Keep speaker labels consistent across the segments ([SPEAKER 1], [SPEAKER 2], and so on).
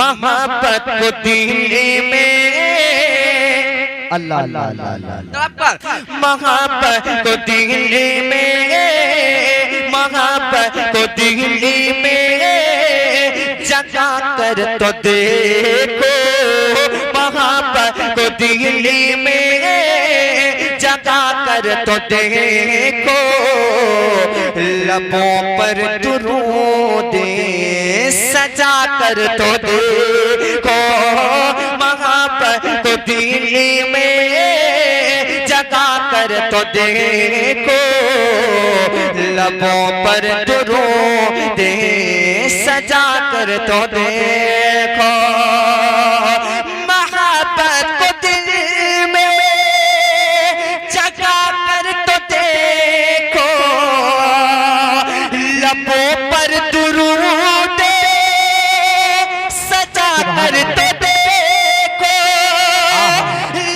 [SPEAKER 1] मोहब्बत को दिल में अल्लाह अल्लाह अल्लाह मोहब्बत को दिल में, मोहब्बत को दिल में जगा कर तो देखो, मोहब्बत को दिल में जगा कर तो देखो, लबों पर दुरूद सजा कर तो देखो, मोहब्बत को दिल में जगा कर तो देखो, लबों पर दुरूद सजा कर तो देखो, मोहब्बत को दिल में जगा कर तो देखो, लबों पर दुरूद सजा कर तो देखो,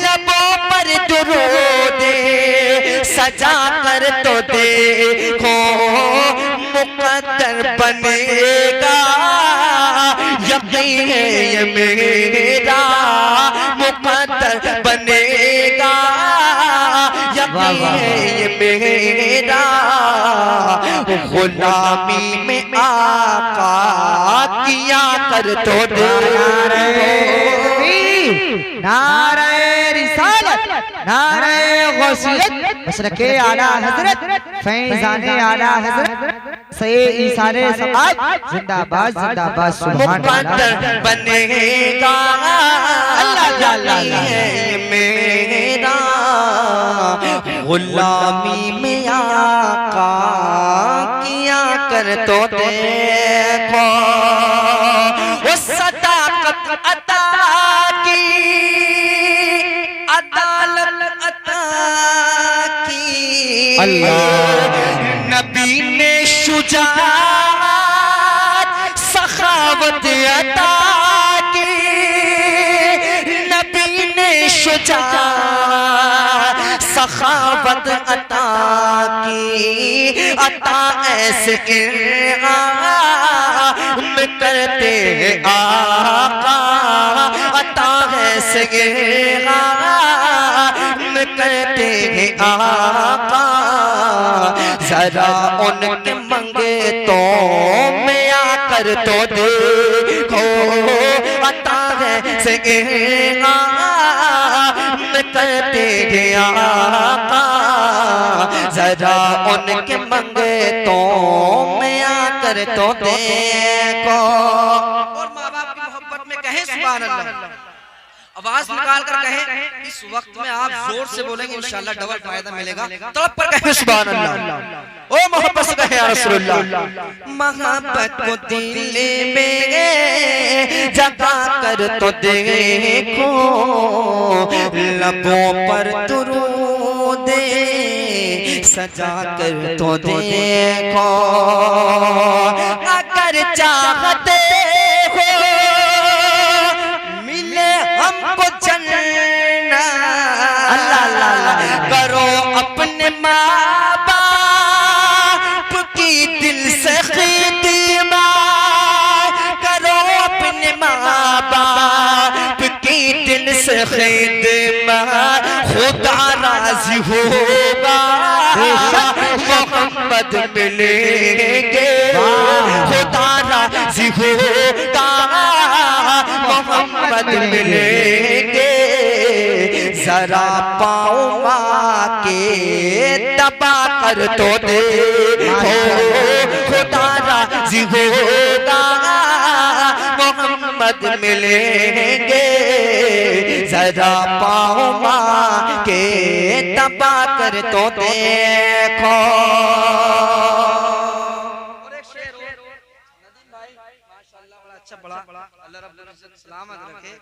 [SPEAKER 1] लबों पर दुरूद सजा कर तो देखो, मुकद्दर बनेगा यकीन है ये मेरा, मुकद्दर बनेगा यकीन है ये मेरा, गुलामी में आका किया कर तो देखो,
[SPEAKER 2] नारे रिसालत, नारे गौसियत, मशरक़े आला हज़रत, फैज़ाने आला हज़रत, सये ईसारे समाज, जिंदाबाद जिंदाबाद, सुभान अल्लाह।
[SPEAKER 1] मुकद्दर बनेगा अल्लाह है मेरा, गुलामी में आका किया कर तो देखो, वो सदाकत अता की, अदालत अता की, नबी ने शुजाअत सखावत अता की, नबी ने शुजाअत सखावत अता की, अता ऐसे इनाम करते आका, अता ऐसे इनाम करते आका, जरा उनके मंगे तो में आकर तो देखो, अता ऐसे इनाम करते आका, जरा उनके मंगे तो में आकर तो देखो। और माँ बाप की मोहब्बत में कहें सुभान अल्लाह, आवाज निकाल कर कहें, इस वक्त में आप जोर से बोलेंगे इंशाअल्लाह डबल फायदा मिलेगा, तड़प पर कहें सुभान अल्लाह, ओ मोहब्बत से कहें या रसूलुल्लाह, मोहब्बत को दिल में जगा कर तो देखो, लबों पर दुरूद सजा कर तो देखो, अगर चाहते हो मिले हमको जन्नत, अल्लाह अल्लाह करो अपने माँ बाप की दिल से खिदमत, करो अपने माँ बाप की दिल से खिदमत, खुदा राजी होगा मोहम्मद मिलेंगे, खुदा राजी होगा मोहम्मद मिलेंगे, जरा पाँव माँ के दबा कर तो देखो, खुदा राजी होगा मोहम्मद मिलेंगे, जरा पाँव माँ के दबा कर तो देखो। अच्छा बड़ा अल्लाह रब्बुल इज्जत सलामत रखे,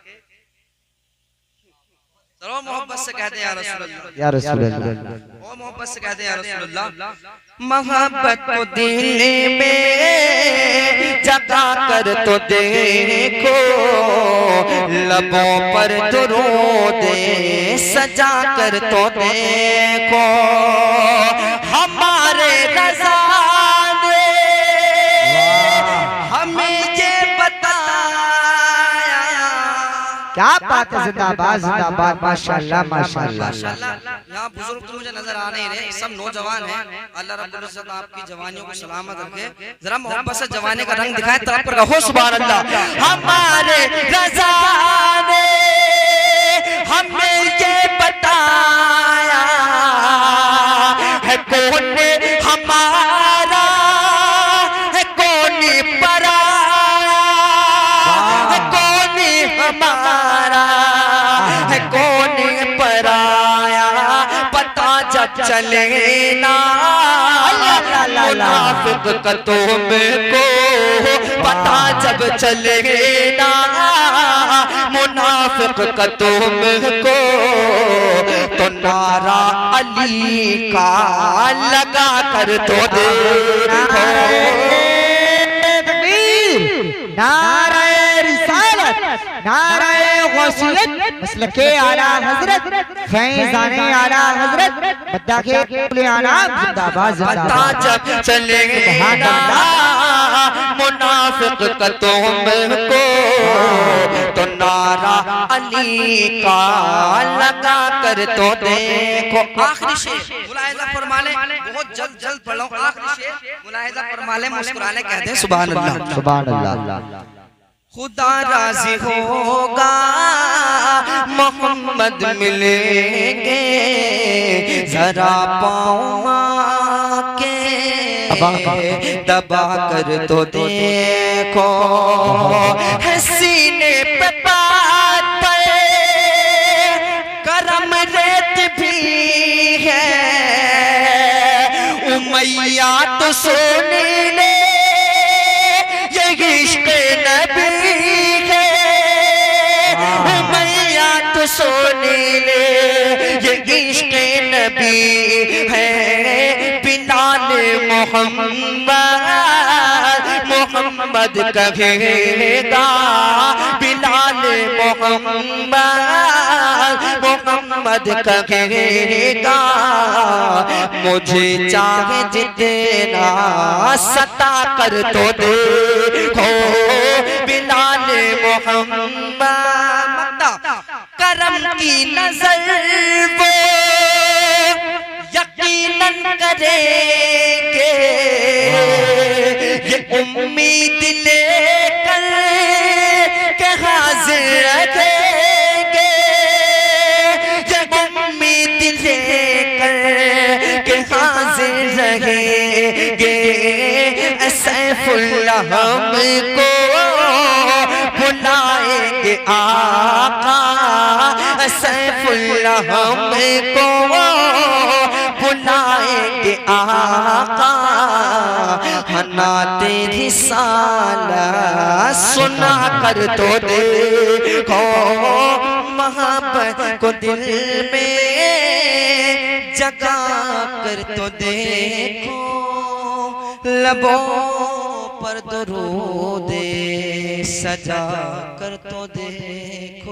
[SPEAKER 1] चलो मोहब्बत से कहते हैं या रसूलुल्लाह,
[SPEAKER 2] या रसूलुल्लाह,
[SPEAKER 1] ओ मोहब्बत से कहते हैं या रसूलुल्लाह, मोहब्बत को दिल में जगा कर तो देखो, लबों पर दुरूद सजा कर तो देखो, हमारे रज़ा ने हमें ये बताया
[SPEAKER 2] क्या बात है, जिंदाबाद जिंदाबाद, माशाल्लाह माशाल्लाह।
[SPEAKER 1] यहाँ बुजुर्ग तो मुझे नजर आ नहीं रहे, सब नौजवान हैं। अल्लाह रब्बुल इज्जत आपकी जवानियों को सलामत रखे। जरा मोहब्बत से जवानी का रंग दिखाए, तरफ पर कहो सुभान अल्लाह। हमारे रज़ा ने हमें ये बताया है कौन हमारा है कौन पराया, है कौन हमारा है कौन पराया, पता जब चले ना मुनाफिक का तुमको, पता जब चले ना मुनाफिक का तुमको, तो नारा अली का लगा कर तो देखो।
[SPEAKER 2] नारे रिसालत, नारे गौसियत, मसलके आला हजरत, फैज़ाने आला हजरत, बद्दाखे आनाम जिंदाबाद जिंदाबाद।
[SPEAKER 1] पता जब चलेगा मुनाफिक का तुमको, तो नारा अली का लगा कर तो देखो। आखिरी शेर मुलाहिजा फरमा ले, बहुत जल्द जल्द पढ़ो। आखिरी शेर मुलाहिजा फरमा ले, मुस्कुराने कहते हैं सुभान अल्लाह
[SPEAKER 2] सुभान अल्लाह।
[SPEAKER 1] खुदा राजी होगा मोहम्मद मिलेंगे, जरा पाँव के दबा कर तो देखो, है सीने पे बात पे करम रेत भी है, उमैया तो सोने ले ये इश्क नबी है, उमैया तो सोने ले ये इश्क नबी है, बिलाल मोहम्मद कहेगा, बिलाल मोहम्मद कहेगा, मुझे चाहे जितना सता कर तो देखो, बिलाल मोहम्मद करम की नजर वो यकीनन करेंगे, ये उम्मीद लेकर के हाजिर रहेंगे, ये उम्मीद लेकर के हाजिर रहेंगे, सैफुल्लाह हमको बुलाएंगे आका, सैफुल्लाह हमको बुलाएंगे आका, हना तेरी साला सुना कर तो देखो, मोहब्बत को दिल में जगा कर तो देखो, लबों पर दरूद सजा कर तो देखो।